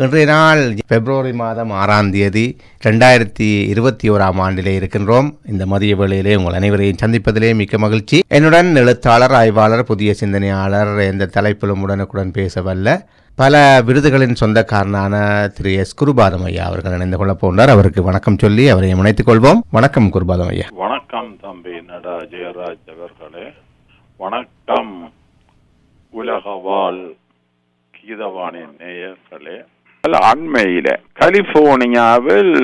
இன்றைய நாள் பிப்ரவரி மாதம் 6ஆம் தேதி 2021ஆம் ஆண்டிலே இருக்கின்றோம். இந்த மதிய வேளையிலே உங்கள் அனைவரையும் சந்திப்பதிலே மிக்க மகிழ்ச்சி. என்னுடன் எழுத்தாளர், ஆய்வாளர், புதிய சிந்தனையாளர், எந்த தலைப்பிலும் உடனுக்குடன் பேசவல்ல பல விருதுகளின் சொந்தக்காரனான திரு எஸ். குருபாதம் ஐயா அவர்கள் இணைந்து கொள்ள போன்றார். அவருக்கு வணக்கம் சொல்லி அவரை இணைத்துக் கொள்வோம். வணக்கம் குருபாதம் ஐயா. வணக்கம் தம்பி நடா ஜெயராஜ் அவர்களே. வணக்கம் உலகவாழ் கீதவாணின் நேயர்களே. அண்மையில கலிபோர்னியாவில்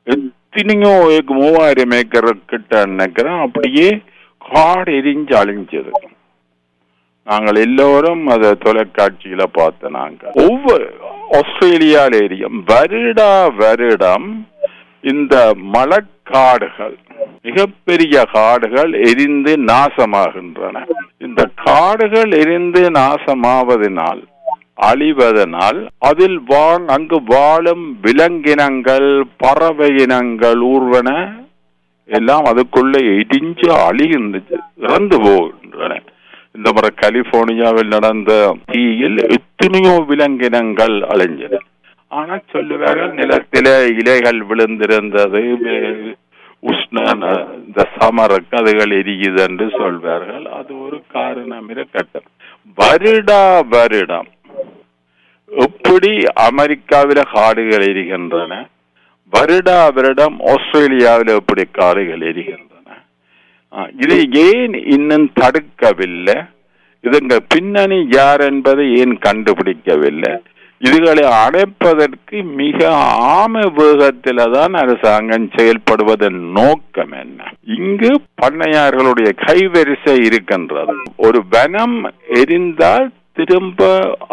எத்தனையோ 3000 ஏக்கர் கிட்ட நினைக்கிறேன் அப்படியே காடு எரிஞ்சு அழிஞ்சது. நாங்கள் எல்லோரும் அதை தொலைக்காட்சியில பார்த்த நாங்க ஒவ்வொரு ஆஸ்திரேலியால ஏரியும் வருடம் இந்த மழைக்காடுகள், மிகப்பெரிய காடுகள் எரிந்து நாசமாகின்றன. இந்த காடுகள் எரிந்து நாசமாவதனால், அழிவதனால் அதில் அங்கு வாழும் விலங்கினங்கள், பறவை இனங்கள், ஊர்வன எல்லாம் அதுக்குள்ள இடிஞ்சு அழிகின்றது, இறந்து போகின்றன. இந்த முறை கலிபோர்னியாவில் நடந்த தீயில் எத்தனையோ விலங்கினங்கள் அழிஞ்சது. ஆனா சொல்லுவார்கள் நிலத்தில இலைகள் விழுந்திருந்தது, இந்த சமருக்கு அதுகள் எரியுது என்று சொல்வார்கள். அது ஒரு காரணம் இருக்கட்டும். வருடம் எப்படி அமெரிக்காவில காடுகள் எரிகின்றன, வருடம் ஆஸ்திரேலியாவில் எப்படி காடுகள் எரிகின்றன. இதை ஏன் இன்னும் தடுக்கவில்லை? இதுங்க பின்னணி யார் என்பதை ஏன் கண்டுபிடிக்கவில்லை? இதுகளை அடைப்பதற்கு மிக ஆம வேகத்தில தான் அரசாங்கம் செயல்படுவதன் நோக்கம் என்ன? இங்கு பண்ணையார்களுடைய கைவரிசை இருக்கின்றது. ஒரு வனம் எரிந்தால் திரும்ப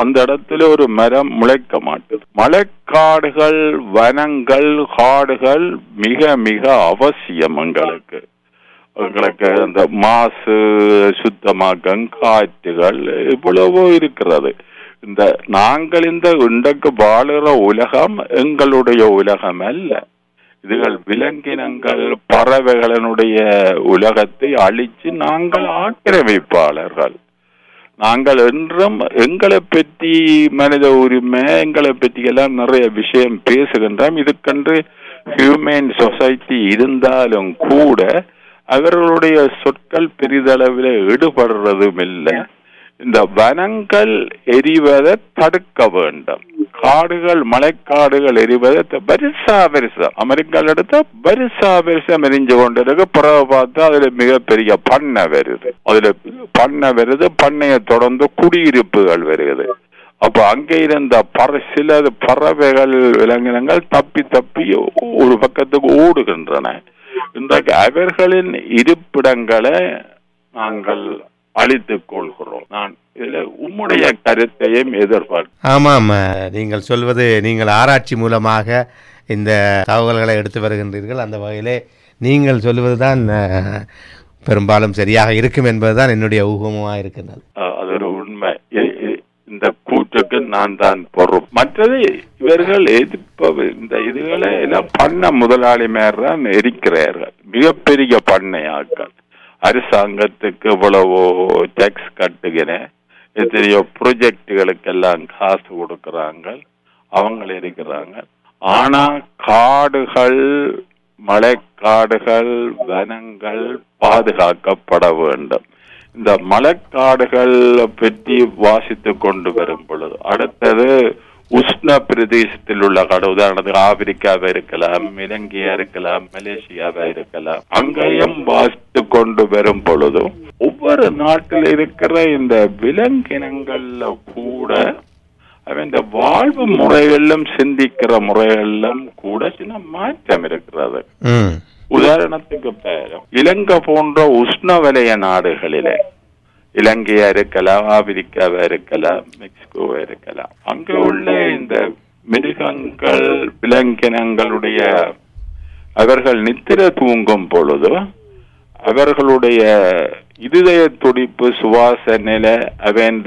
அந்த இடத்துல ஒரு மரம் முளைக்க மாட்டது. மழைக்காடுகள், வனங்கள், காடுகள் மிக மிக அவசியம் எங்களுக்கு. அந்த மாசு சுத்தமாக்கம், காற்றுகள் இவ்வளவோ இருக்கிறது. நாங்கள் இன்றைக்கு வாழுகிற உலகம் எங்களுடைய உலகம் அல்ல. இதுகள் விலங்கினங்கள், பறவைகளினுடைய உலகத்தை அழிச்சு நாங்கள் ஆக்கிரமிப்பாளர்கள். நாங்கள் என்றும் எங்களை பற்றி, மனித உரிமை, எங்களை பற்றி எல்லாம் நிறைய விஷயம் பேசுகின்றோம். இதுக்கென்று ஹியூமன் சொசைட்டி இருந்தாலும் கூட அவர்களுடைய சொற்கள் பெரிதளவில் ஈடுபடுறதும் இல்லை. இந்த வனங்கள் எரிவதை தடுக்க வேண்டும். காடுகள், மழைக்காடுகள் எரிவதை வருஷம் அமெரிக்காவில் எடுத்த வருஷம் எரிஞ்சு கொண்டிருக்கு. பிறகு பார்த்தா அதுல மிகப்பெரிய பண்ணை வருது. பண்ணையை தொடர்ந்து குடியிருப்புகள் வருகிறது. அப்ப அங்கே இருந்த சில பறவைகள், விலங்கினங்கள் தப்பி ஒரு பக்கத்துக்கு ஓடுகின்றன. இன்றைக்கு அவர்களின் இருப்பிடங்களை நாங்கள் அழித்துக் கொள்கிறோம். நான் இதுல உம்முடைய கருத்தையும் எதிர்பார்க்கிறேன். ஆமாம், நீங்கள் சொல்வது, நீங்கள் ஆராய்ச்சி மூலமாக இந்த தகவல்களை எடுத்து வருகின்றீர்கள். அந்த வகையிலே நீங்கள் சொல்லுவதுதான் பெரும்பாலும் சரியாக இருக்கும் என்பதுதான் என்னுடைய ஊகமாக இருக்கின்றது. அது ஒரு உண்மை. இந்த கூற்றுக்கு நான் தான் பொறுப்பு. மற்றது இவர்கள் இந்த இதுகளை எல்லாம் பண்ண முதலாளி மேல் தான் இருக்கிறார்கள். மிகப்பெரிய பண்ணையாக்கள் அரசாங்கத்துக்கு இவ்வளவோ டேக்ஸ் கட்டுகிறேன், எத்தனையோ ப்ரொஜெக்டுகளுக்கெல்லாம் காசு கொடுக்கறாங்க, அவங்க இருக்கிறாங்க. ஆனா காடுகள், மழைக்காடுகள், வனங்கள் பாதுகாக்கப்பட வேண்டும். இந்த மழைக்காடுகள் பற்றி வாசித்து கொண்டு வரும் பொழுது அடுத்தது உஷ்ண பிரதேசத்தில் உள்ள காடு, உதாரணத்துக்கு ஆப்பிரிக்காவா இருக்கலாம், இலங்கையா இருக்கலாம், மலேசியாவா இருக்கலாம், அங்கேயும் வாசித்து கொண்டு வரும் பொழுதும் ஒவ்வொரு நாட்டில் இருக்கிற இந்த விலங்கினங்கள்ல கூட இந்த வாழ்வு முறைகளிலும் சிந்திக்கிற முறைகளிலும் கூட சின்ன மாற்றம் இருக்கிறது. உதாரணத்துக்கு பேரும் இலங்கை போன்ற உஷ்ணவலய நாடுகளிலே, இலங்கையா இருக்கலாம், ஆப்பிரிக்காவா இருக்கலாம், மெக்சிகோவா இருக்கலாம், அங்க உள்ள இந்த மிருகங்கள், விலங்கினங்களுடைய அவர்கள் நித்திர தூங்கும் பொழுது அவர்களுடைய இருதய துடிப்பு, சுவாச நிலை, அவன்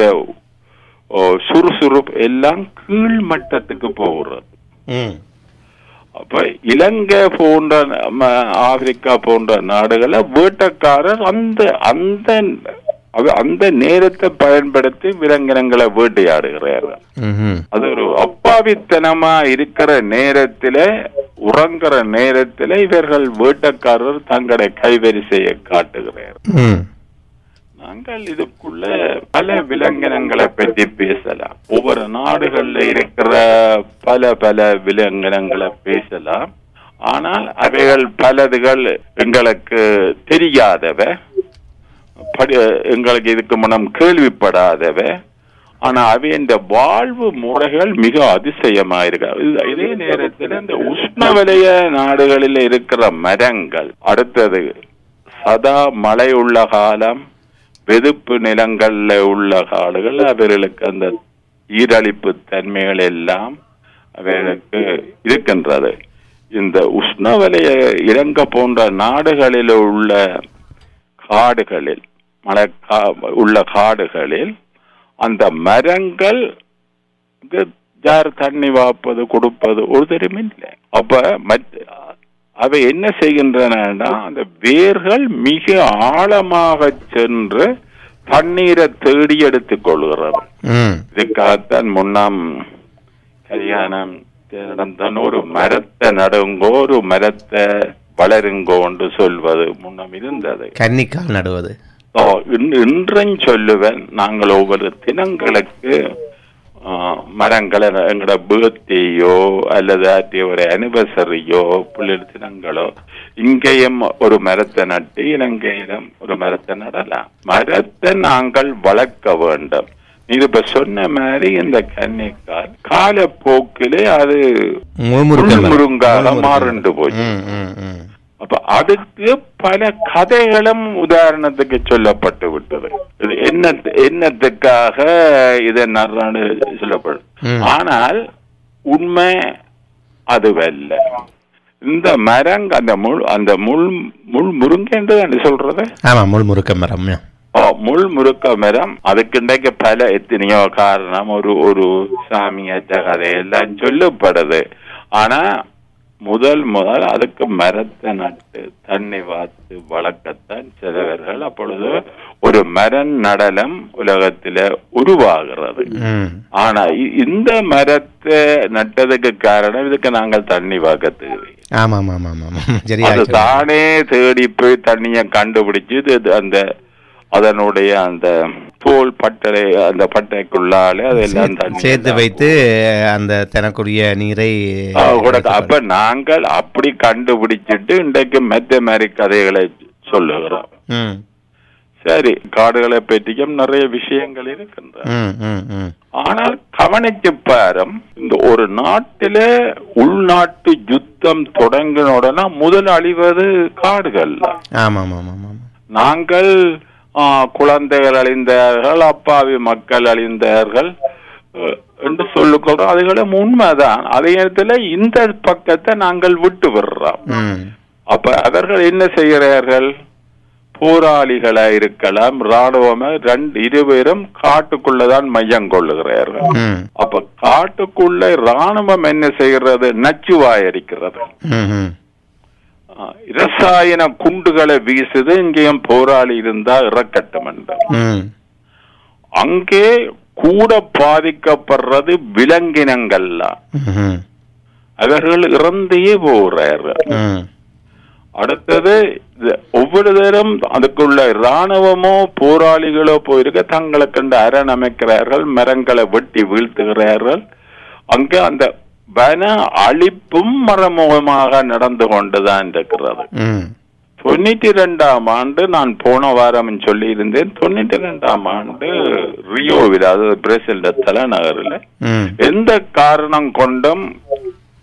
சுறுசுறுப்பு எல்லாம் கீழ் மட்டத்துக்கு போகிறது. அப்ப இலங்கை போன்ற, ஆப்பிரிக்கா போன்ற நாடுகளை வேட்டக்காரர் அந்த அந்த நேரத்தை பயன்படுத்தி விலங்கினங்களை வேட்டையாடுகிறார்கள். அது ஒரு அப்பாவித்தனமா இருக்கிற நேரத்தில, உறங்குற நேரத்தில இவர்கள் வேட்டக்காரர் தங்களை கைவரிசையை காட்டுகிறார்கள். நாங்கள் இதுக்குள்ள பல விலங்கினங்களை பற்றி பேசலாம். ஒவ்வொரு நாடுகள்ல இருக்கிற பல பல விலங்கினங்களை பேசலாம். ஆனால் அவைகள் பலதுகள் எங்களுக்கு தெரியாதவ, எங்களுக்கு இதுக்கு முன்னம் கேள்விப்படாதவ. ஆனா அவையின் வாழ்வு முறைகள் மிக அதிசயமாயிருக்கு. இதே நேரத்தில் இந்த உஷ்ணவலய நாடுகளில் இருக்கிற மரங்கள், அடுத்தது சதா மழை உள்ள காலம், வெதுப்பு நிலங்கள்ல உள்ள காடுகள், அவர்களுக்கு அந்த ஈரழிப்பு தன்மைகள் எல்லாம் அவர்களுக்கு இருக்கின்றது. இந்த உஷ்ணவலய இலங்கை போன்ற நாடுகளில் உள்ள காடுகளில், மழை உள்ள காடுகளில் அந்த மரங்கள் யார் தண்ணி வாப்பது கொடுப்பது ஒரு தெரியுமே இல்லை. அப்ப அவை என்ன செய்கின்றன, அந்த வேர்கள் மிக ஆழமாக சென்று தண்ணீரை தேடி எடுத்துக் கொள்கிறது. இதுக்காகத்தான் முன்னாம் கல்யாணம் நடந்தான், ஒரு மரத்தை நடுங்கோ, ஒரு மரத்தை வளருங்கோ என்று சொல்வது முன்னம் இருந்தது. கன்னிக்கால் நடுவது. இன்றும் சொல்லுவேன், நாங்கள் ஒவ்வொரு தினங்களுக்கு மரங்களை எங்களோட பர்த்டேயோ அல்லது ஒரு அனிவர்சரியோ பிள்ளைகள் தினங்களோ இங்கேயும் ஒரு மரத்தை நட்டு இலங்கையிலும் ஒரு மரத்தை நடலாம். மரத்தை நாங்கள் வளர்க்க வேண்டும். இது இப்ப சொன்ன மாதிரி இந்த கன்னிக்கால் காலப்போக்கிலே அது முருங்காக மாறுண்டு போச்சு. அப்ப அதுக்கு பல கதைகளும் உதாரணத்துக்கு சொல்லப்பட்டு விட்டது. இது என்னத்துக்காக இதை நர்றான்னு சொல்லப்படும். ஆனால் உண்மை அதுவல்ல. இந்த மரங் அந்த முள் முருங்கை என்று சொல்றது, முள் முருக்க மரம். முள் முருக்க மரம் அதுக்கு இன்றைக்கு பல எத்தனையோ காரணம், ஒரு சாமியாச்ச கதையெல்லாம் சொல்லப்படுது. ஆனா முதல் அதுக்கு மரத்தை நட்டு தண்ணி வாத்து வளர்க்கத்தான் சிலவர்கள். அப்பொழுது ஒரு மரம் நடலம் உலகத்தில உருவாகிறது. ஆனா இந்த மரத்தை நட்டதுக்கு காரணம், இதுக்கு நாங்கள் தண்ணி வாக்கத்துக்கு அது தானே தேடி போய் தண்ணிய கண்டுபிடிச்சு அந்த அதனுடைய அந்த தோல் பட்டை, அந்த பட்டைக்குள்ளாலே அதெல்லாம் சேர்த்து வைத்து அந்த தனக்குரிய நீரை. அப்ப நாங்கள் அப்படி கண்டுபிடிச்சிட்டு இன்றைக்கு மெத்த மாதிரி கதைகளை சொல்லுகிறோம். சரி, காடுகளை பற்றியும் நிறைய விஷயங்கள் இருக்கின்றன. ஆனால் கவனிச்சு பாரும், இந்த ஒரு நாட்டில உள்நாட்டு யுத்தம் தொடங்கின உடனே முதல் அழிவது காடுகள். நாங்கள் குழந்தைகள் அழிந்தார்கள், அப்பாவி மக்கள் அழிந்தார்கள் என்று சொல்லிக்கொள்றோம். அதுகளும் உண்மைதான். அதே நேரத்தில் இந்த பக்கத்தை நாங்கள் விட்டு விடுறோம். அப்ப அவர்கள் என்ன செய்கிறார்கள், போராளிகளா இருக்கலாம், ராணுவம், இருவரும் காட்டுக்குள்ளதான் மையம் கொள்ளுகிறார்கள். அப்ப காட்டுக்குள்ள ராணுவம் என்ன செய்கிறது, நச்சுவாயடிக்கிறது, இரசாயன குண்டுகளை வீசுது. இங்கேயும் போராளி இருந்தா இறக்கட்டும் என்று. அங்கே கூட பாதிக்கப்படுறது விலங்கினங்கள்லாம். அவர்கள் இறந்தே போகிறார்கள். அடுத்தது ஒவ்வொரு தரம் அதுக்குள்ள இராணுவமோ போராளிகளோ போயிருக்க தங்களை கண்டு அரண் அமைக்கிறார்கள், மரங்களை வெட்டி வீழ்த்துகிறார்கள். அங்கே அந்த வன அழிப்பும் மறைமுகமாக நடந்து கொண்டுதான் இருக்கிறது. 92ஆம் ஆண்டு நான் போன வாரம் சொல்லி இருந்தேன். 92ஆம் ஆண்டு ரியோவில், அதாவது பிரேசில் தலைநகரில், எந்த காரணம் கொண்டும்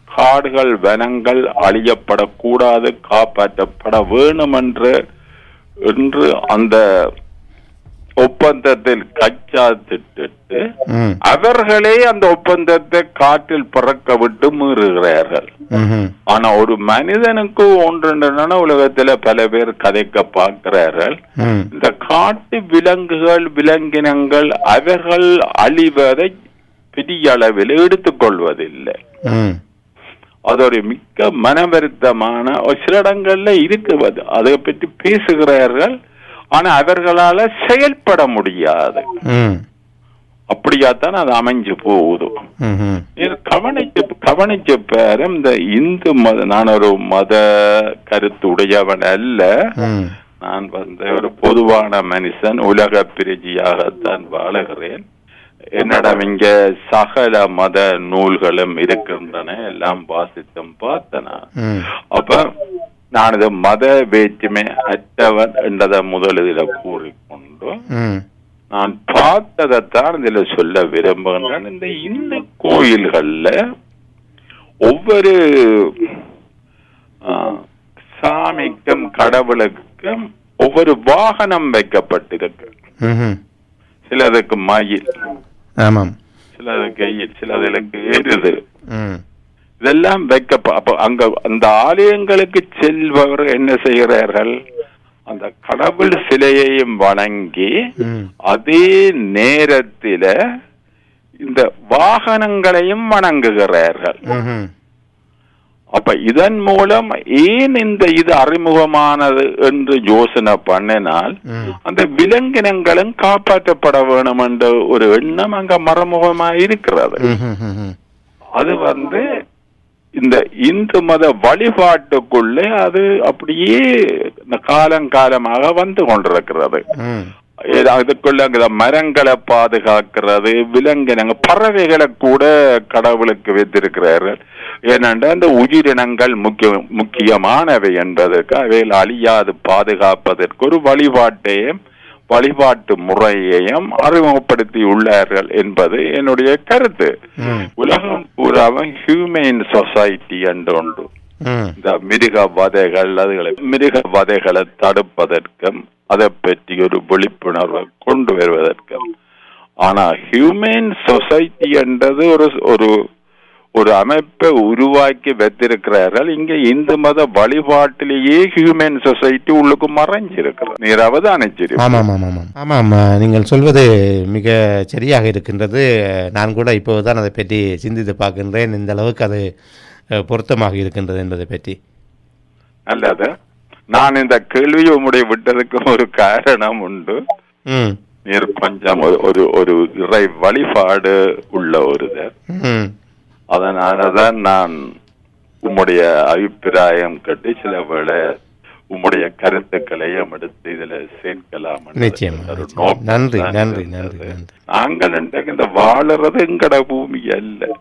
காடுகள் வனங்கள் அழியப்படக்கூடாது, காப்பாற்றப்பட வேணும் என்று அந்த ஒப்பந்தத்தில் கச்சாத்திட்டு அவர்களே அந்த ஒப்பந்தத்தை காற்றில் பறக்க விட்டு மீறுகிறார்கள். ஆனா ஒரு மனிதனுக்கு ஒன்று உலகத்துல பல பேர் கதைக்க பார்க்கிறார்கள். இந்த காட்டு விலங்குகள், விலங்கினங்கள் அவர்கள் அழிவதை பெரிய அளவில் எடுத்துக்கொள்வதில்லை. அது ஒரு மிக்க மன வருத்தமான சில இடங்கள்ல இருக்குது. அதை பற்றி பேசுகிறார்கள். ஆனா அவர்களால செயல்பட முடியாது. அப்படியாத்தான் அது அமைஞ்சு போகுது. கவனிச்ச பேர இந்த இந்து மத, நான் ஒரு மத கருத்து உடையவன் அல்ல, நான் ஒரு பொதுவான மனுஷன், உலக பிரஜையாகத்தான் வாழுகிறேன். என்னிடம் இங்க சகல மத நூல்களும் இருக்கின்றன, எல்லாம் வாசித்தும் பார்த்தனா. அப்ப நான் இது மத வேற்றுமை அற்றவன் என்றதை முதலில் கூறிக்கொண்டு நான் பார்த்ததைத்தான் இதுல சொல்ல விரும்புகின்றேன். இந்த இந்து கோயில்கள்ல ஒவ்வொரு சாமிக்கும் கடவுளுக்கும் ஒவ்வொரு வாகனம் வைக்கப்பட்டிருக்கு. சிலதுக்கு மயில், சிலதுக்கு எயில், சிலதுக்கு எருது, இதெல்லாம் அப்ப அங்க அந்த ஆலயங்களுக்கு செல்பவர் என்ன செய்கிறார்கள்? அந்த கடவுள் சிலையையும் வணங்கி அதே நேரத்தில இந்த வாகனங்களையும் வணங்குகிறார்கள். அப்ப இதன் மூலம் ஏன் இது அறிமுகமானது என்று யோசனை பண்ணினால், அந்த விலங்கினங்களும் காப்பாற்றப்பட வேணும் என்ற ஒரு எண்ணம் அங்க மறைமுகமாக இருக்கிறது. அது இந்த இந்து மத வழிபாட்டுக்குள்ளே அது அப்படியே காலங்காலமாக வந்து கொண்டிருக்கிறது. அதுக்குள்ள அங்க மரங்களை பாதுகாக்கிறது, விலங்கினங்க, பறவைகளை கூட கடவுளுக்கு வைத்திருக்கிறார்கள். ஏனென்றால் அந்த உயிரினங்கள் முக்கியமானவை என்பதற்கு அவைகள் அழியாது பாதுகாப்பதற்கு ஒரு வழிபாட்டு முறையையும் அறிமுகப்படுத்தி உள்ளார்கள் என்பது என்னுடைய கருத்து. உலகம் பூராவும் ஹியூமன் சொசைட்டி என்று ஒன்று, இந்த மிருக வதைகளை தடுப்பதற்கும் அதை பற்றி ஒரு விழிப்புணர்வை கொண்டு வருவதற்கும். ஆனா ஹியூமன் சொசைட்டி என்றது ஒரு அமைப்பை உருவாக்கி வைத்திருக்கிறார்கள். இங்க இந்து மத வழிபாட்டிலேயே ஹியூமன் சொசைட்டி உள்ளுக்கு மறைஞ்சிருக்கிறது. நீர் அவதானிச்சிருக்கீங்க. ஆமாம், நீங்கள் சொல்வது மிக சரியாக இருக்கின்றது. நான் கூட இப்போதுதான் அதை பற்றி சிந்தித்து பார்க்கின்றேன், இந்த அளவுக்கு அது பொருத்தமாக இருக்கின்றது என்பதை பற்றி. நல்லது. நான் இந்த கேள்வியை உம்முடைய விட்டதுக்கு ஒரு காரணம் உண்டு. நீர் கொஞ்சம் ஒரு இறை வழிபாடு உள்ள ஒருவர், அதனாலதான் நான் உம்முடைய அபிப்பிராயம் கட்டி சில வேளை உம்முடைய கருத்துக்களையும் எடுத்து இதுல சேர்க்கலாம். நன்றி நன்றி நன்றி. நாங்கள் இந்த வாழறது எங்கட பூமி அல்ல.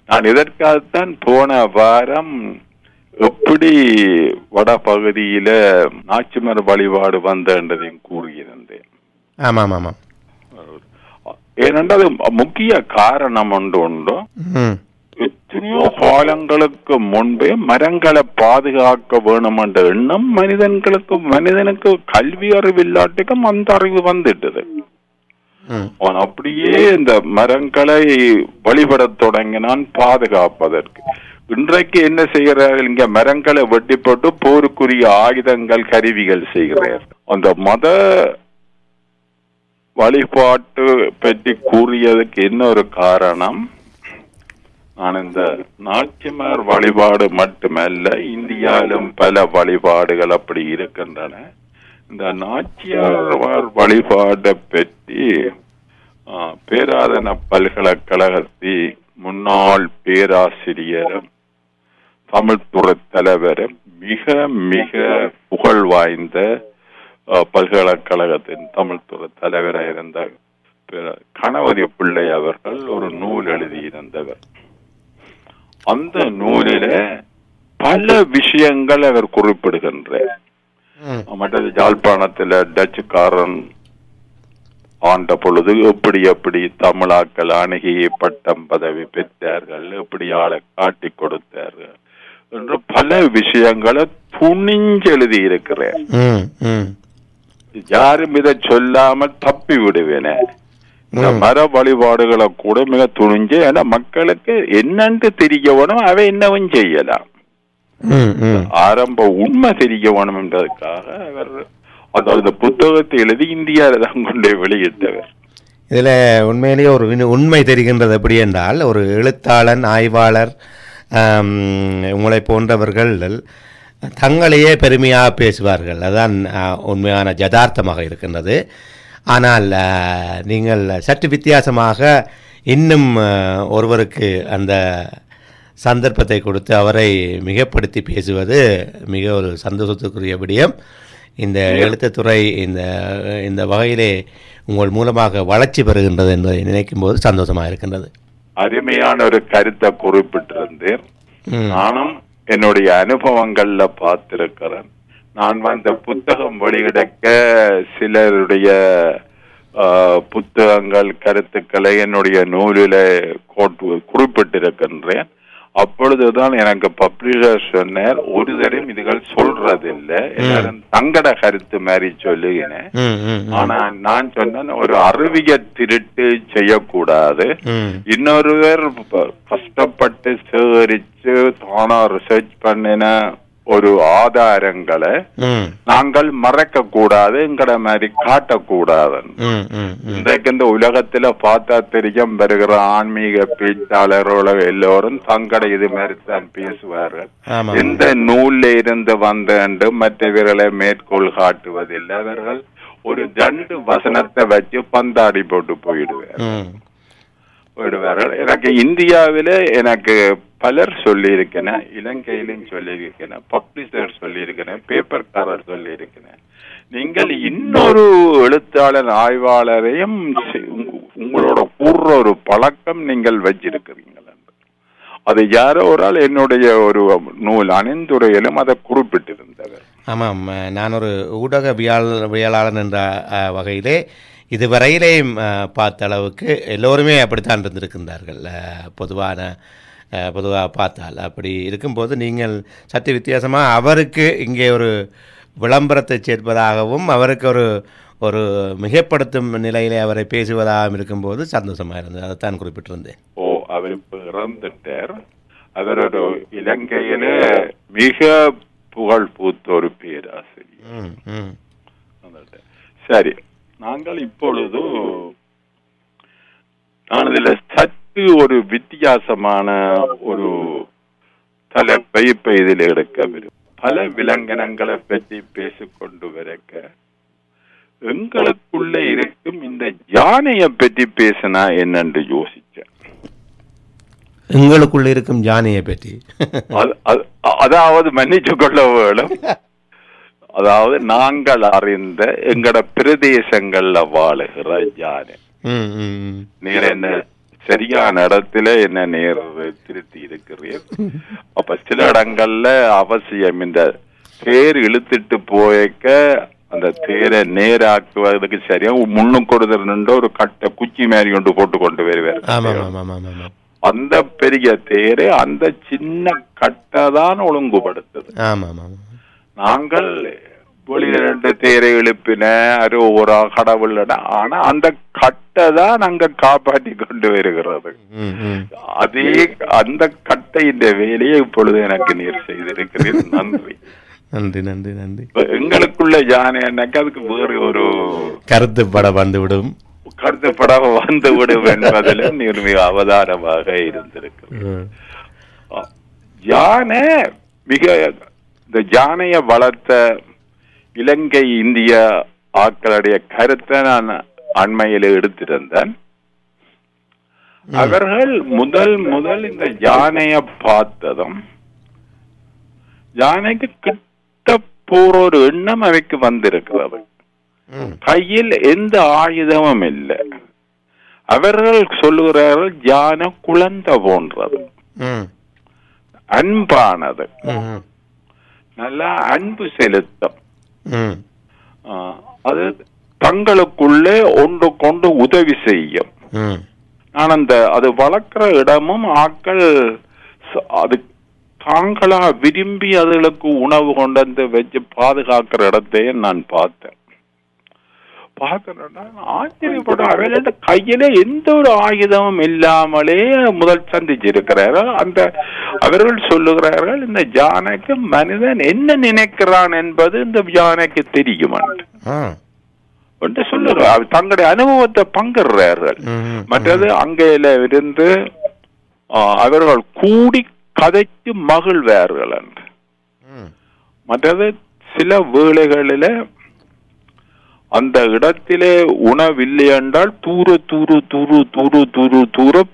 நான் இதற்காகத்தான் போன வாரம் எப்படி வட பகுதியில நாச்சிமர் வழிபாடு வந்ததையும் கூறியிருந்தேன். ஆமாம் ஆமாம். ஏனென்றால் முக்கிய காரணம் உண்டு. எத்தனையோ காலங்களுக்கு முன்பே மரங்களை பாதுகாக்க வேணும் என்ற எண்ணம் மனிதனுக்கு கல்வி அறிவு இல்லாட்டுக்கும் அந்த அறிவு வந்துட்டது. அவன் அப்படியே இந்த மரங்களை வழிபட தொடங்கினான் பாதுகாப்பதற்கு. இன்றைக்கு என்ன செய்கிறார்கள்? இங்க மரங்களை வெட்டி போட்டு போருக்குரிய ஆயுதங்கள், கருவிகள் செய்கிறார். அந்த மத வழிபாட்டு பற்றி கூறியதுக்கு இன்னொரு காரணம், நான் இந்த நாச்சிமார் வழிபாடு மட்டுமல்ல, இந்தியாவிலும் பல வழிபாடுகள் அப்படி இருக்கின்றன. இந்த நாச்சியார் வழிபாட்டை பற்றி பேராதன பல்கலைக்கழகத்தில் முன்னாள் பேராசிரியரும் தமிழ்துறை தலைவரும் மிக மிக புகழ் வாய்ந்த பல்கலைக்கழகத்தின் தமிழ்துறை தலைவராக இருந்த கணவதி பிள்ளை அவர்கள் ஒரு நூல் எழுதியிருந்தவர். அந்த நூலில பல விஷயங்கள் அவர் குறிப்பிடுகின்றார். மற்றது யாழ்ப்பாணத்தில் டச்சுக்காரன் ஆண்ட பொழுது எப்படி தமிழாக்கள் அணுகி பட்டம் பதவி பெற்றார்கள், எப்படி ஆளை காட்டி கொடுத்தார்கள் என்று பல விஷயங்களை துணிஞ்செழுதி இருக்கிறேன். யாரும் இதை சொல்லாமல் தப்பி விடுவேனே. இந்த மர வழிபாடுகளை கூட மிக துணிஞ்சு, ஏன்னா மக்களுக்கு என்னன்னு தெரிய வேணும், அவை என்னவும் செய்யலாம். ஆரம்ப உண்மை தெரிய வேணும் என்பதற்காக அவர் அந்த புத்தகத்தை எழுதி இந்தியாவில் தான் கொண்டு வெளியிட்டவர். இதில் உண்மையிலேயே ஒரு உண்மை தெரிகின்றது. எப்படி என்றால், ஒரு எழுத்தாளன், ஆய்வாளர், உங்களை போன்றவர்கள் தங்களையே பெருமையாக பேசுவார்கள். அதுதான் உண்மையான யதார்த்தமாக இருக்கின்றது. ஆனால் நீங்கள் சற்று வித்தியாசமாக இன்னும் ஒருவருக்கு அந்த சந்தர்ப்பத்தை கொடுத்து அவரை மிகப்படுத்தி பேசுவது மிக ஒரு சந்தோஷத்துக்குரிய விடயம். இந்த எழுத்துத்துறை இந்த வகையிலே உங்கள் மூலமாக வளர்ச்சி பெறுகின்றது என்பதை நினைக்கும் போது சந்தோஷமாக இருக்கின்றது. அருமையான ஒரு கருத்தை குறிப்பிட்டிருந்தேன். நானும் என்னுடைய அனுபவங்கள்ல பார்த்திருக்கிறேன். நான் வந்த புத்தகம் வெளியிடக்க சிலருடைய புத்தகங்கள் கருத்துக்களை என்னுடைய நூலில குறிப்பிட்டிருக்கின்றேன். அப்பொழுதுதான் எனக்கு பப்ளிஷர் சொன்னார், ஒரு தரம் இதுகள் சொல்றதில்லை, எல்லாரும் தங்கட கருத்து மாதிரி சொல்லுகிறேன். ஆனா நான் சொன்னேன், ஒரு அறிவியல் திருட்டு செய்யக்கூடாது. இன்னொருவர் கஷ்டப்பட்டு சேகரிச்சு தானா ரிசர்ச் பண்ணின ஒரு ஆதாரங்களை நாங்கள் மறைக்க கூடாது, எங்கட மாதிரி காட்டக்கூடாது. இன்றைக்கு இந்த உலகத்துல பார்த்தா தெரியும், வருகிற ஆன்மீக பேச்சாளர்கள எல்லோரும் தங்கட இது மாதிரி தான் பேசுவார்கள். எந்த நூல்ல இருந்து வந்து மற்றவர்களை மேற்கோள் காட்டுவதில்லை. அவர்கள் ஒரு 2 வசனத்தை வச்சு பந்தாடி போட்டு போயிடுவார்கள். எனக்கு இந்தியாவில எனக்கு பலர் சொல்லி இருக்கிறேன், இலங்கையிலும் சொல்லி இருக்கிறேன், பப்ளிஷர் சொல்லி இருக்கிறேன், பேப்பர்காரர் சொல்லி இருக்கிறேன். நீங்கள் இன்னொரு எழுத்தாளர் ஆய்வாளரையும் உங்களோட கூறுற ஒரு பழக்கம் நீங்கள் வச்சிருக்கிறீங்க. அது யாரோ ஒரு ஆள் என்னுடைய ஒரு நூல் அணிந்துரையிலும் அதை குறிப்பிட்டிருந்தவர். ஆமாம், நான் ஒரு ஊடகவியலாளன் என்ற வகையிலே இதுவரையிலேயும் பார்த்த அளவுக்கு எல்லோருமே அப்படித்தான் இருந்திருக்கின்றார்கள். பொதுவாக பார்த்தால் அப்படி இருக்கும்போது நீங்கள் சற்று வித்தியாசமாக அவருக்கு இங்கே ஒரு விளம்பரத்தை சேர்ப்பதாகவும் அவருக்கு ஒரு மிகப்படுத்தும் நிலையிலே அவரை பேசுவதாகவும் இருக்கும்போது சந்தோஷமாக இருந்தது. அதைத்தான் குறிப்பிட்டிருந்தேன். அவர் இறந்துட்டார். அவர் ஒரு இலங்கையில மிக புகழ் பூத்த ஒரு பேராசிரியர். சரி, நாங்கள் இப்பொழுது நான் இதில் சற்று ஒரு வித்தியாசமான ஒரு தலைப்பை இப்ப இதில் எடுக்க விரும்பும். பல விலங்கினங்களை பற்றி பேசிக்கொண்டு வரக்க எங்களுக்குள்ள இருக்கும் இந்த யானையை பற்றி பேசினா என்னன்னு யோசிச்சேன். எங்களுக்குள்ள இருக்கும் யானையை பற்றி அதாவது மன்னிச்சு கொள்ள வேணும். அதாவது நாங்கள் அறிந்த எங்கட பிரதேசங்கள்ல வாழுகிற யானை. நீர் என்ன சரியான இடத்துல என்ன நேர் திருத்தி இருக்கிறீர். அப்ப சில இடங்கள்ல அவசியம் இந்த தேர் இழுத்துட்டு போயக்க அந்த தேரை நேராக்குவதற்கு சரியா முன்னுக்கு கொடுத்துருந்த ஒரு கட்டை குச்சி மாதிரி போட்டு வருவார். அந்த பெரிய தேரை அந்த சின்ன கட்டை தான் ஒழுங்குபடுத்துது. நாங்கள் வெளியில 2 தேரை எழுப்பின ஒரு கடவுள், ஆனா அந்த கட்டை தான் அங்க காப்பாற்றி கொண்டு வருகிறது. அதே அந்த கட்டையின் வேலையை இப்பொழுது எனக்கு நீர் செய்திருக்கிறேன். நன்றி நன்றி நன்றி நன்றி. எங்களுக்குள்ள யானை அதுக்கு வேறு ஒரு கருத்துப்பட வந்துவிடும் என்பதில் நீர் மிக அவதானமாக இருந்திருக்கு. யானை மிக இந்த யானையை வளர்த்த இலங்கை இந்திய ஆக்களுடைய கருத்தை நான் அண்மையில் எடுத்திருந்தேன். அவர்கள் முதல் இந்த யானையை பார்த்ததும் யானைக்கு கிட்ட போற ஒரு எண்ணம் அவைக்கு வந்திருக்கிறது. கையில் எந்த ஆயுதமும் இல்லை. அவர்கள் சொல்லுகிறார்கள் யானை குழந்தை போன்றது, அன்பானது, நல்லா அன்பு செலுத்தும். அது தங்களுக்குள்ளே ஒன்று கொண்டு உதவி செய்யும். நான் அது வளர்க்கிற இடமும் ஆக்கள் அது தாங்களா விரும்பி அதுகளுக்கு உணவு கொண்டு வந்து வச்சு பாதுகாக்கிற இடத்தையும் நான் பார்த்தேன். ஆச்சரியப்பட அவர்கள கையில எந்த ஒரு ஆயுதமும் இல்லாமலே முதல் சந்திச்சிருக்கிறார்கள். அவர்கள் சொல்லுகிறார்கள், இந்த யானைக்கு மனிதன் என்ன நினைக்கிறான் என்பது இந்த யானைக்கு தெரியும் என்று சொல்லுகிறார். தங்களுடைய அனுபவத்தை பங்கிடுறார்கள். மற்றது அங்கேயில இருந்து அவர்கள் கூடி கதைக்கு மகிழ்வார்கள் என்று. மற்றது சில வேளைகளில அந்த இடத்திலே உணவில்லை என்றால் தூர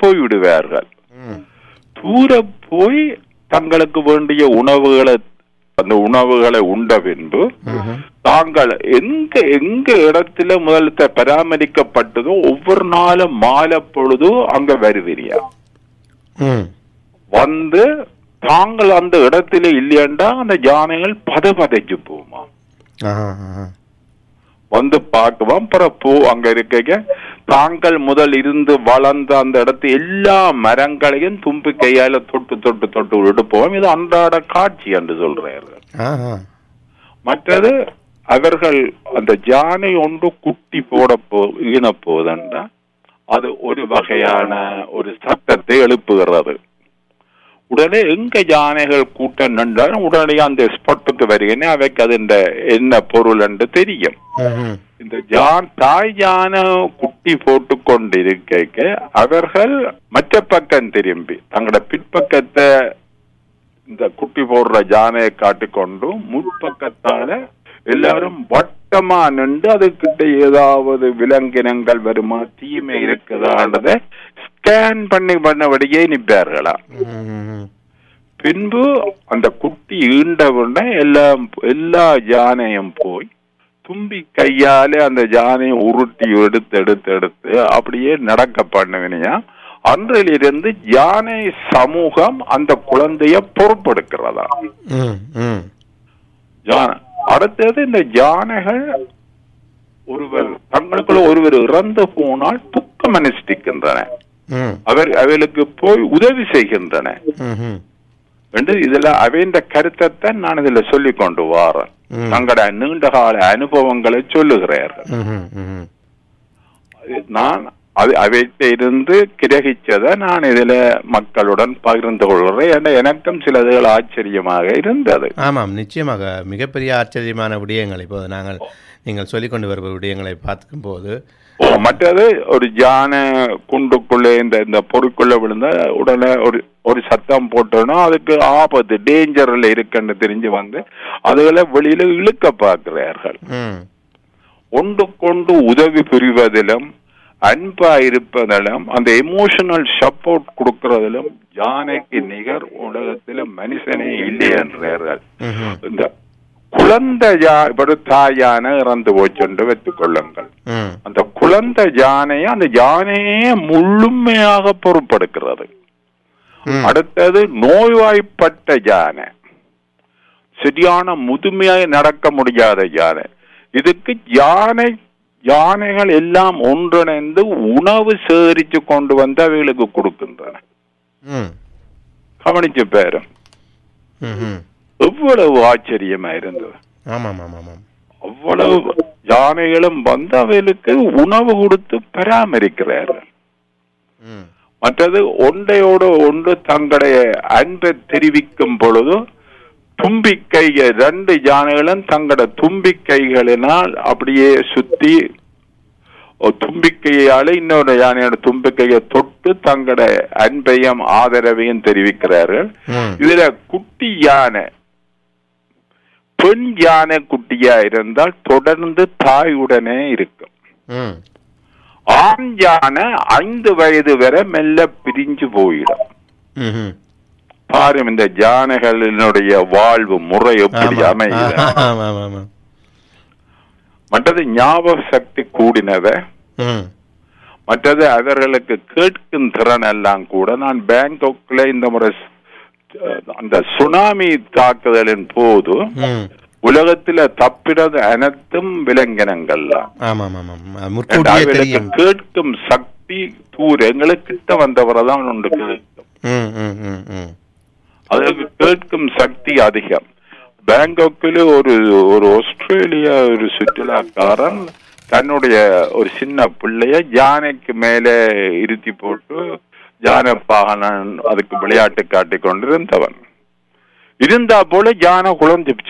போய்விடுவார்கள். தூர போய் தங்களுக்கு வேண்டிய அந்த உணவுகளை உண்ட பின்பு தாங்கள் எங்க இடத்துல முதல்ல பராமரிக்கப்பட்டதோ ஒவ்வொரு நாளும் மாலை பொழுதோ அங்க வருவீரியா வந்து தாங்கள் அந்த இடத்துல இல்லையண்டா அந்த யானைகள் பதைச்சு போமா வந்து பார்க்குவோம். அங்க இருக்க தாங்கள் முதல் இருந்து வளர்ந்த அந்த இடத்து எல்லா மரங்களையும் தும்பி கையால தொட்டு எடுப்போம். இது அன்றாட காட்சி என்று சொல்றார்கள். மற்றது அவர்கள் அந்த யானை ஒன்று குட்டி ஈன போதென்றா அது ஒரு வகையான ஒரு சத்தத்தை எழுப்புகிறது. உடனே எங்க யானைகள் கூட்டம் நின்றாலும் உடனே அந்த ஸ்பாட்டுக்கு வருகிறேன் அவைக்கு அது என்ன பொருள் என்று தெரியும். இந்த தாய் யானை குட்டி போட்டு கொண்டிருக்க அவர்கள் மற்ற பக்கம் திரும்பி தங்களோட பிற்பக்கத்தை இந்த குட்டி போடுற யானையை காட்டிக்கொண்டு முற்பக்கத்தால எல்லாரும் வட்டமா நின்று அதுக்கிட்ட ஏதாவது விலங்கினங்கள் வருமா தீமை இருக்குதான்றத ஸ்கேன் பண்ணபடியே நிற்பார்களா. பின்பு அந்த குட்டி ஈண்டவுடனே எல்லா யானையும் போய் தும்பி கையாலே அந்த யானையை உருட்டி எடுத்து அப்படியே நடக்க பண்ணுவினியா. அன்றிலிருந்து யானை சமூகம் அந்த குழந்தைய பொறுப்பெடுக்கிறதா. அடுத்தது இந்த யானைகள் தங்களுக்குள்ள ஒருவர் இறந்து போனால் துக்கம் அனுஷ்டிக்கின்றன. அவர்களுக்கு போய் உதவி செய்கின்றன. இதுல அவைந்த கருத்தை நான் இதுல சொல்லிக் கொண்டு வாரேன். தங்களோட நீண்ட கால அனுபவங்களை சொல்லுகிறார்கள். நான் அவைகிட்ட இருந்து கிரகிச்சதை நான் இதுல மக்களுடன் பகிர்ந்து கொள்கிறேன். எனக்கும் சிலதுகள் ஆச்சரியமாக இருந்தது. ஆமாம், நிச்சயமாக மிகப்பெரிய ஆச்சரியமான விடயங்கள் இப்போது நீங்கள் சொல்லிக்கொண்டு வருகிற விடயங்களை பார்க்கும் போது. மற்றது ஒரு யானை குண்டுக்குள்ளே இந்த பொருட்குள்ள விழுந்த உடனே ஒரு சத்தம் போட்டோன்னா அதுக்கு ஆபத்து டேஞ்சர்ல இருக்குன்னு தெரிஞ்சு வந்து அதுகளை வெளியில இழுக்க பார்க்கிறார்கள். ஒன்றுக்கொண்டு உதவி புரிவதிலும் அன்பா இருப்பதிலும் அந்த எமோஷனல் சப்போர்ட் கொடுக்கறதிலும் யானைக்கு நிகர் உலகத்துல மனுஷனே இல்லை என்றார்கள். இந்த குழந்தை தாய் யானை இறந்து போச்சென்று வைத்துக் கொள்ளுங்கள். அந்த குழந்தை யானையை அந்த யானையே முழுமையாக பொறுப்பெடுக்கிறது. அடுத்தது நோய்வாய்ப்பட்ட யானை, சரியான முதுமையாக நடக்க முடியாத யானை. இதுக்கு யானைகள் எல்லாம் ஒன்றிணைந்து உணவு சேகரித்து கொண்டு வந்து அவைகளுக்கு கொடுக்கின்றன. கவனிச்சு பேரும் எவ்வளவு ஆச்சரியமா இருந்தது. அவ்வளவு யானைகளும் வந்து அவைகளுக்கு உணவு கொடுத்து பராமரிக்கிறார்கள். மற்றது ஒன்றையோடு ஒன்று தங்களுடைய அன்பை தெரிவிக்கும் பொழுது தும்பிக்கையை 2 யானைகளும் தங்களோட தும்பிக்கைகளினால் அப்படியே சுத்தி தும்பிக்கையால இன்னொரு யானையோட தும்பிக்கையை தொட்டு தங்களோட அன்பையும் ஆதரவையும் தெரிவிக்கிறார்கள். இதுல குட்டி யானை பெண் யானை குட்டியா இருந்தால் தொடர்ந்து தாயுடனே இருக்கும். ஆண் யானை 5 வயது வரை மெல்ல பிரிஞ்சு போயிடும். பாரும் இந்த யானைகளினுடைய வாழ்வு முறை எப்படி அமைகிறது. மற்றது ஞாபக சக்தி கூடினத, மற்றது அவர்களுக்கு கேட்கும் திறன் எல்லாம் கூட. நான் பேங்காக்ல இந்த முறை அந்த சுனாமி தாக்குதலின் போது உலகத்துல தப்பிறது அனைத்தும் விலங்கினங்கள் கேட்கும் சக்தி எங்களுக்கு கிட்ட வந்தவரதான் ஒன்று கேட்கும். அதற்கு கேட்கும் சக்தி அதிகம். பேங்காக்கில் ஒரு ஆஸ்திரேலியா ஒரு சுற்றுலாக்காரன் தன்னுடைய ஒரு சின்ன பிள்ளைய யானைக்கு மேலே இருத்தி போட்டு யானை பாகனன் அதுக்கு விளையாட்டு காட்டி கொண்டிருந்தவன் இருந்தா போல யானை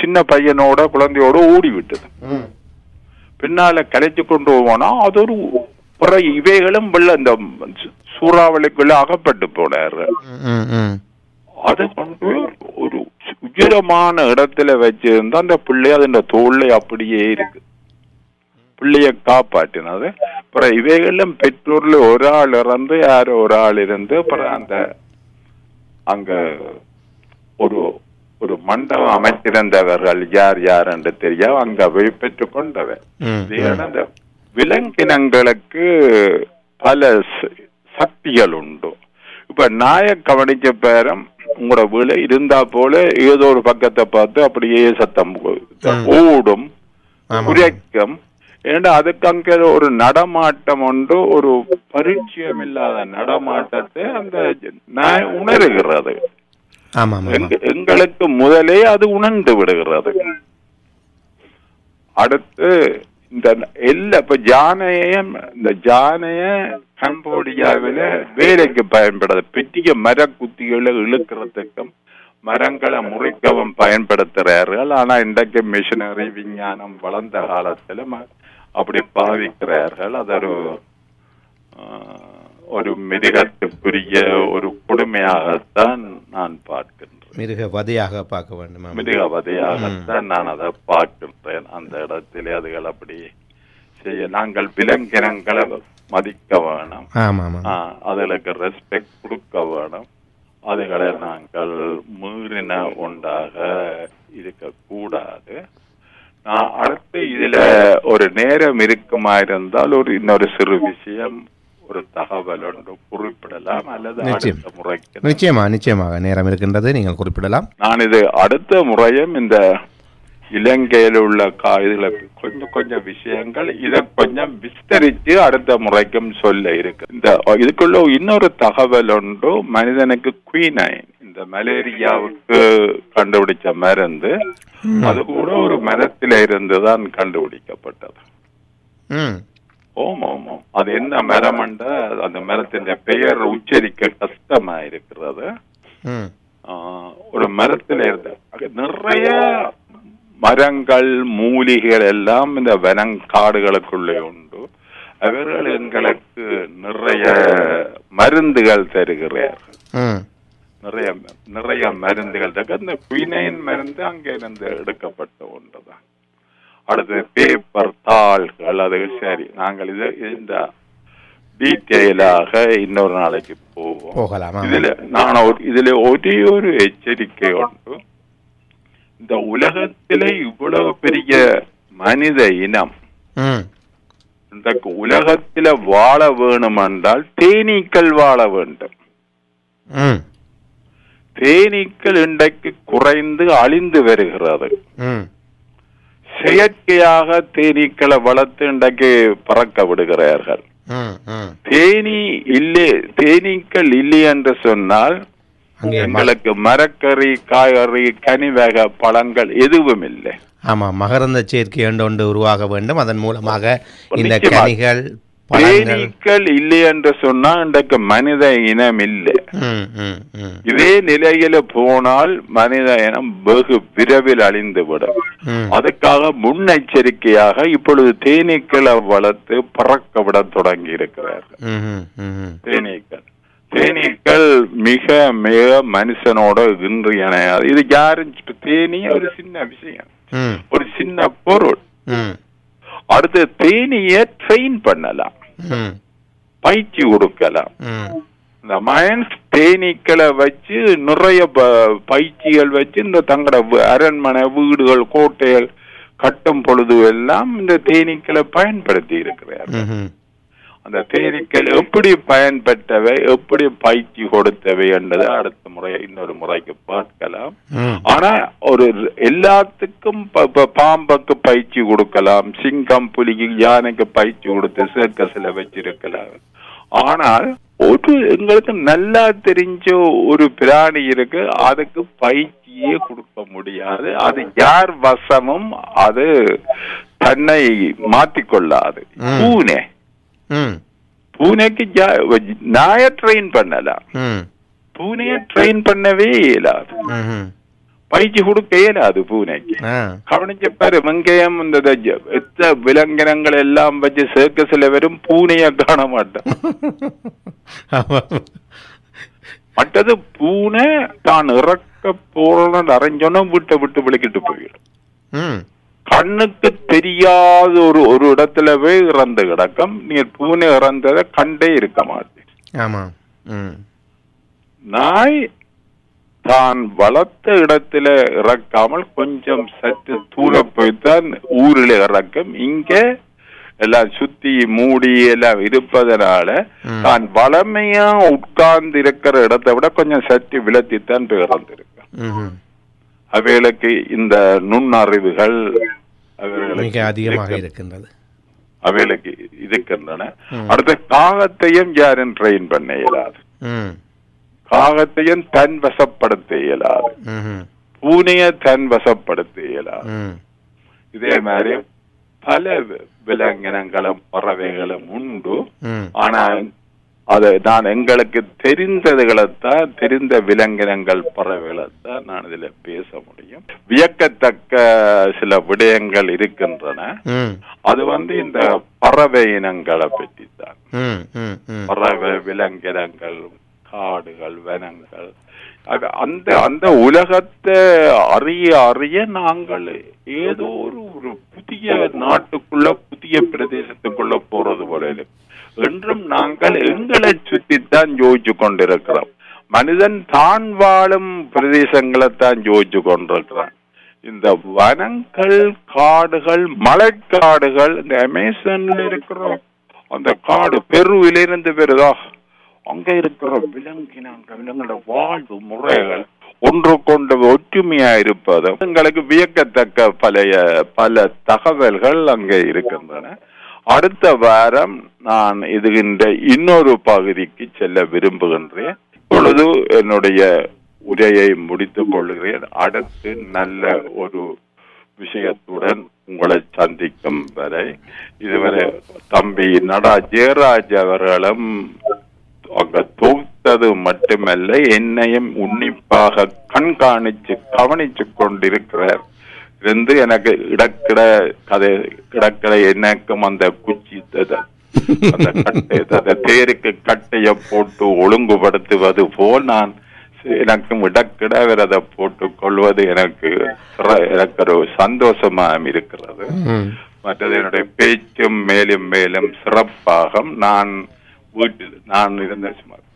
சின்ன பையனோட குழந்தையோட ஓடி விட்டது. பின்னால கலைச்சு கொண்டு போனா அது ஒரு இவைகளும் இந்த சூறாவளிக்குள்ள அகப்பட்டு போனாரு. அதை கொண்டு ஒரு உயர உயரமான இடத்துல வச்சிருந்தா அந்த பிள்ளை அதன் தோல்லை அப்படியே இருக்கு. பிள்ளைய காப்பாற்றினது. அப்புறம் இவைகளும் பெற்றோர்ல ஒரு ஆள் இறந்து யாரோ ஒரு ஆள் இருந்து அப்புறம் அந்த அங்க ஒரு ஒரு மண்டபம் அமைத்திருந்தவர்கள் யார் யார் என்று தெரியும் அங்க போய் பெற்றுக் கொண்டவர். அந்த விலங்கினங்களுக்கு பல சக்திகள் உண்டு. இப்ப நாயை கவனிச்ச பேரம் உங்களோட வீடு இருந்தா போல ஏதோ ஒரு பக்கத்தை பார்த்து அப்படியே சத்தம் ஓடும் குறைக்கும். ஏன்னா அதுக்கு அங்க ஒரு நடமாட்டம் உண்டு. ஒரு பரிச்சயம் இல்லாத நடமாட்டத்தை அந்த நாய் உணர்கிறது. எங்களுக்கு முதலே அது உணர்ந்து விடுகிறது. அடுத்து இந்த இப்ப ஜானையும் இந்த ஜானைய கம்போடியாவில வேலைக்கு பயன்படுது. பெரிய மர குத்திகளை இழுக்கிறதுக்கும் மரங்களை முறிக்கவும் பயன்படுத்துறார்கள். ஆனா இன்றைக்கு மிஷினரி விஞ்ஞானம் வளர்ந்த காலத்துல அப்படி பாவிக்கிறார்கள். அது ஒரு மிருகத்துக்குரிய ஒரு கொடுமையாகத்தான் நான் பார்க்கின்றேன். மிருகவதையாக பார்க்க வேண்டும். மிருகவதையாகத்தான் நான் அதை பார்க்கின்றேன். அந்த இடத்திலே அதுகள் அப்படி செய்ய நாங்கள் விலங்கினங்களை மதிக்க வேணும். அதுகளுக்கு ரெஸ்பெக்ட் கொடுக்க வேணும். அதுகளை நாங்கள் மீறின ஒன்றாக இருக்க கூடாது. நான் அடுத்து இதுல ஒரு நேரம் இருக்குமா இருந்தால் இன்னொரு சிறு விஷயம் ஒரு தகவல் ஒன்று குறிப்பிடலாம் அல்லது அடுத்த முறைக்கு நிச்சயமாக நேரம் இருக்கின்றது, நீங்கள் குறிப்பிடலாம். நான் இது அடுத்த முறையும் இந்த இலங்கையில் உள்ள இதுல கொஞ்சம் விஷயங்கள் இதை கொஞ்சம் விஸ்தரித்து அடுத்த முறைக்கும் சொல்ல இருக்கு. இந்த இதுக்குள்ள இன்னொரு தகவல் ஒன்று, மனிதனுக்கு குயினைன் இந்த மலேரியாவுக்கு கண்டுபிடிச்ச மருந்து அது கூட ஒரு மரத்தில இருந்துதான் கண்டுபிடிக்கப்பட்டது. ஓம் அது என்ன மரம்? அந்த மரத்தின் பெயர் உச்சரிக்க கஷ்டமா இருக்கிறது. ஒரு மரத்தில இருந்து நிறைய மரங்கள் மூலிகைகள் எல்லாம் இந்த வனங்காடுகளுக்குள்ளே உண்டு. அவர்கள் எங்களுக்கு நிறைய மருந்துகள் தருகிறார்கள். நிறைய மருந்துகள் இந்த குயினைன் மருந்து அங்கே இருந்து எடுக்கப்பட்ட ஒன்றுதான். அடுத்து பேப்பர் தாள்கள், அது சரி. நாங்கள் இந்த டீட்டெயிலாக இன்னொரு நாளைக்கு போகலாம். இதுல ஒரே ஒரு எச்சரிக்கை உண்டு. இந்த உலகத்திலே இவ்வளவு பெரிய மனித இனம் இந்த உலகத்தில வாழ வேணும் என்றால் தேனீக்கள் வாழ வேண்டும். தேனீக்கள் இன்றைக்கு குறைந்து அழிந்து வருகிறது. செயற்கையாக தேனீக்களை வளர்த்து இன்றைக்கு பறக்க விடுகிறார்கள். தேனீக்கள் இல்லை என்று சொன்னால் எங்களுக்கு மரக்கறி, காய்கறி, கனி வகை பழங்கள் எதுவும் இல்லை. ஆமா, மகரந்த சேர்க்கை ஒன்று உருவாக வேண்டும். அதன் மூலமாக இந்த கனிகள் தேனீக்கள் இல்லை என்று சொன்னா இன்றைக்கு மனித இனம் இல்லை. இதே நிலையில போனால் மனித இனம் வெகு விரைவில் அழிந்துவிடும். அதுக்காக முன்னெச்சரிக்கையாக இப்பொழுது தேனீக்களை வளர்த்து பறக்க விட தொடங்கி இருக்கிறார்கள். தேனீக்கள் மிக மிக மனுஷனோட இன்று இணையாது. இது யாரும் தேனி ஒரு சின்ன விஷயம், ஒரு சின்ன பொருள். அடுத்து தேனிய ட்ரெயின் பண்ணலாம், பயிற்சி கொடுக்கலாம். இந்த மைன்ஸ் தேனீக்களை வச்சு நிறைய பயிற்சிகள் வச்சு இந்த தங்களோட அரண்மனை, வீடுகள், கோட்டைகள் கட்டும் பொழுது எல்லாம் இந்த தேனீக்களை பயன்படுத்தி இருக்கிறார்கள். அந்த தேனீக்கள் எப்படி பயன்பட்டவை, எப்படி பயிற்சி கொடுத்தவை என்றது அடுத்த முறை இன்னொரு முறைக்கு பார்க்கலாம். ஆனா ஒரு எல்லாத்துக்கும் பாம்புக்கு பயிற்சி கொடுக்கலாம், சிங்கம், புலிக்கு, யானைக்கு பயிற்சி கொடுத்து சர்க்கஸ்ல வச்சிருக்கலாம். ஆனால் எங்களுக்கு நல்லா தெரிஞ்ச ஒரு பிராணி இருக்கு, அதுக்கு பயிற்சியே கொடுக்க முடியாது. அது யார் வசமும் அது தன்னை மாத்திக்கொள்ளாது. பூனைக்கு நாய ட்ரெயின் பண்ணலாம், பூனைய ட்ரெயின் பண்ணவே இயலாது, பயிற்சி கொடுக்க இயலாது பூனைக்கு. கவனிச்ச பாரு, வெங்காயம் இந்த விலங்கினங்கள் எல்லாம் வச்சு சர்க்கஸ்ல வரும், பூனைய காண மாட்டோம். மற்றது பூனை தான் இறக்க இறக்க போறோம்னு அறிஞ்சோன்னா வீட்டை விட்டு விளக்கிட்டு போயிடும். கண்ணுக்கு தெரியாத ஒரு இடத்துல போய் இறந்து கிடக்கும். நீங்க பூனை இறந்ததை கண்டே இருக்க மாட்டேன். நாய் தான் வளர்த்த இடத்துல இறக்காமல் கொஞ்சம் சற்று தூர போய்தான் ஊரில் இறக்கும். இங்க எல்லாம் சுத்தி மூடி எல்லாம் இருப்பதனால தான் வளமையா உட்கார்ந்து இருக்கிற இடத்தை விட கொஞ்சம் சற்று விளத்தித்தான் போய் இறந்திருக்கும். அவைகளுக்கு இந்த நுண்ணறிவுகள் மிக அதிகமாக இருக்கின்றது, அவைகளுக்கு இருக்கின்றன. அடுத்த காகத்தையும் யாரும் ட்ரெயின் பண்ண இயலாது, காகத்தையும் தன் வசப்படுத்த இயலாது, பூனைய தன் வசப்படுத்த இயலாது. இதே மாதிரி பல விலங்கினங்களும் பறவைகளும் உண்டு. ஆனால் அது நான் எங்களுக்கு தெரிந்ததுகளைத்தான், தெரிந்த விலங்கினங்கள் பறவைகளைத்தான் நான் இதுல பேச முடியும். வியக்கத்தக்க சில விடயங்கள் இருக்கின்றன. அது இந்த பறவை இனங்களை பற்றி தான். பறவை விலங்கினங்கள், காடுகள், வனங்கள், அந்த அந்த உலகத்தை அறிய அறிய நாங்கள் ஏதோ ஒரு புதிய நாட்டுக்குள்ள, புதிய பிரதேசத்துக்குள்ள போறது போல என்றும் நாங்கள் எங்களை சுற்றித்தான் யோசிச்சு கொண்டிருக்கிறோம். மனிதன் தான் வாழும் பிரதேசங்களைத்தான் யோசிச்சு கொண்டிருக்கிறான். இந்த வனங்கள், காடுகள், மலைக்காடுகள், இந்த அமேசான்ல இருக்கிறோம் அந்த காடு, பெருவிலிருந்து பெறுதா, அங்க இருக்கிற விலங்கினங்களோட வாழ்வு முறைகள் ஒன்று கொண்டு ஒற்றுமையா இருப்பது எங்களுக்கு வியக்கத்தக்க பல தகவல்கள் அங்கே இருக்கின்றன. அடுத்த வாரம் நான் இதுகின்ற இன்னொரு பகுதிக்கு செல்ல விரும்புகின்றேன். இப்பொழுது என்னுடைய உரையை முடித்துக் கொள்கிறேன். அடுத்து நல்ல ஒரு விஷயத்துடன் உங்களை சந்திக்கும் வரை, இதுவரை தம்பி நடா ஜெயராஜ் அவர்களும் அங்க தொகுத்தது மட்டுமல்ல, என்னையும் உன்னிப்பாக கண்காணிச்சு கவனிச்சு கொண்டிருக்கிறார் இருந்து எனக்கு இடக்கிட எனக்கும் அந்த குச்சி அந்த கட்டை தேருக்கு கட்டைய போட்டு ஒழுங்குபடுத்துவது போல் நான் எனக்கும் இடக்கிட விரத போட்டுக் கொள்வது எனக்கு ஒரு சந்தோஷமா இருக்கிறது. மற்றது என்னுடைய பேச்சும் மேலும் மேலும் சிறப்பாக நான் இருந்த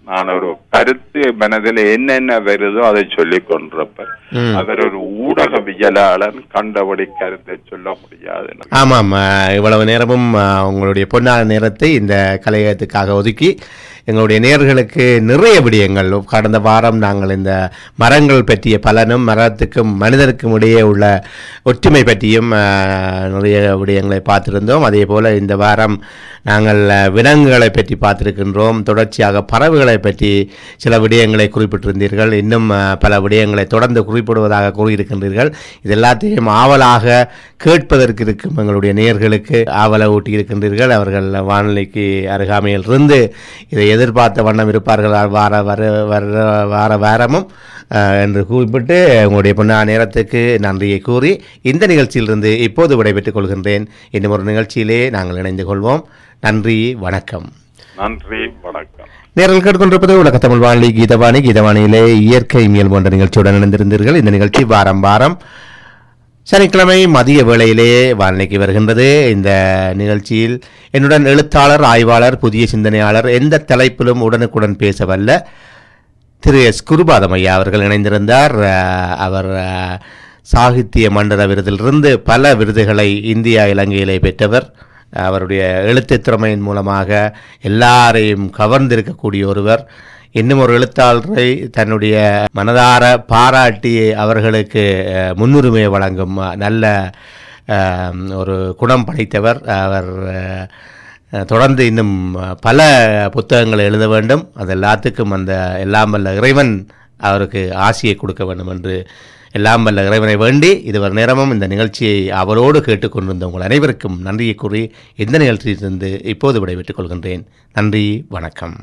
நான் ஒரு கருத்து மனதில் என்னென்ன வருதோ அதை சொல்லிக் கொண்டிருப்பேன். அவர் ஒரு ஊடகவியலாளர், கண்டபடி கருத்தை சொல்ல முடியாது. ஆமாம், இவ்வளவு நேரமும் உங்களுடைய பொன்னான நேரத்தை இந்த கலையகத்துக்காக ஒதுக்கி எங்களுடைய நேயர்களுக்கு நிறைய விடயங்கள், கடந்த வாரம் நாங்கள் இந்த மரங்கள் பற்றிய பலனும் மரத்துக்கும் மனிதனுக்கும் இடையே உள்ள ஒற்றுமை பற்றியும் நிறைய விடயங்களை பார்த்திருந்தோம். அதே போல் இந்த வாரம் நாங்கள் விலங்குகளை பற்றி பார்த்திருக்கின்றோம். தொடர்ச்சியாக பறவைகளை பற்றி சில விடயங்களை குறிப்பிட்டிருந்தீர்கள். இன்னும் பல விடயங்களை தொடர்ந்து குறிப்பிடுவதாக கூறியிருக்கின்றீர்கள். இது எல்லாத்தையும் ஆவலாக கேட்பதற்கு இருக்கும் எங்களுடைய நேயர்களுக்கு ஆவலை ஊட்டி இருக்கின்றீர்கள். அவர்கள் வானொலிக்கு அருகாமையில் இருந்து இதை எதிர்பார்த்த வண்ணம் இருப்பார்கள் வார வாரமும் என்று குறிப்பிட்டு உங்களுடைய பொன்னான நேரத்துக்கு நன்றியை கூறி இந்த நிகழ்ச்சியிலிருந்து இப்போது விடைபெற்றுக் கொள்கின்றேன். இன்னும் ஒரு நிகழ்ச்சியிலே நாங்கள் இணைந்து கொள்வோம். நன்றி, வணக்கம். நன்றி, வணக்கம். நேரில் கேட்டுக்கொண்டிருப்பது உலக தமிழ் வானொலி கீதவாணி. கீதவாணியிலே இயற்கை இயல் போன்ற நிகழ்ச்சியுடன் இணைந்திருந்தீர்கள். இந்த நிகழ்ச்சி வாரம் சனிக்கிழமை மதிய வேளையிலே வானொலிக்கு வருகின்றது. இந்த நிகழ்ச்சியில் என்னுடன் எழுத்தாளர், ஆய்வாளர், புதிய சிந்தனையாளர், எந்த தலைப்பிலும் உடனுக்குடன் பேசவல்ல திரு எஸ். குருபாதம் ஐயா அவர்கள் இணைந்திருந்தார். அவர் சாகித்ய மண்டல விருதிலிருந்து பல விருதுகளை இந்தியா, இலங்கையிலே பெற்றவர். அவருடைய எழுத்து திறமையின் மூலமாக எல்லாரையும் கவர்ந்திருக்கக்கூடிய ஒருவர். இன்னும் ஒரு எழுத்தாளரை தன்னுடைய மனதார பாராட்டி அவர்களுக்கு முன்னுரிமை வழங்கும் நல்ல ஒரு குணம் படைத்தவர். அவர் தொடர்ந்து இன்னும் பல புத்தகங்களை எழுத வேண்டும். அது எல்லாத்துக்கும் அந்த எல்லாம் வல்ல இறைவன் அவருக்கு ஆசியை கொடுக்க வேண்டும் என்று எல்லாம் வல்ல இறைவனை வேண்டி இதுவரை நேரமும் இந்த நிகழ்ச்சியை அவரோடு கேட்டுக்கொண்டிருந்த உங்கள் அனைவருக்கும் நன்றியை கூறி இந்த நிகழ்ச்சியிலிருந்து இப்போது விடைபெற்றுக் கொள்கின்றேன். நன்றி, வணக்கம்.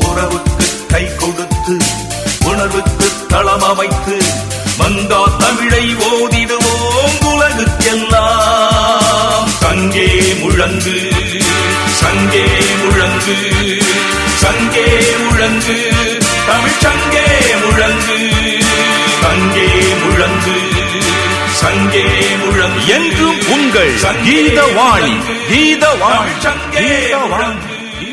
உறவுக்கு கை கொடுத்து உணர்வுக்கு தளம் அமைத்து மங்கா தமிழை ஓதிடுவோம் உலகுக்கெல்லாம். சங்கே முழ முழங்கு சங்கே முழங்கு சங்கே முழங்கு தமிழ் சங்கே முழங்கு சங்கே முழங்கு சங்கே முழங்கு என்றும் உங்கள் கீதவாணி கீதவாணி சங்கே முழங்கு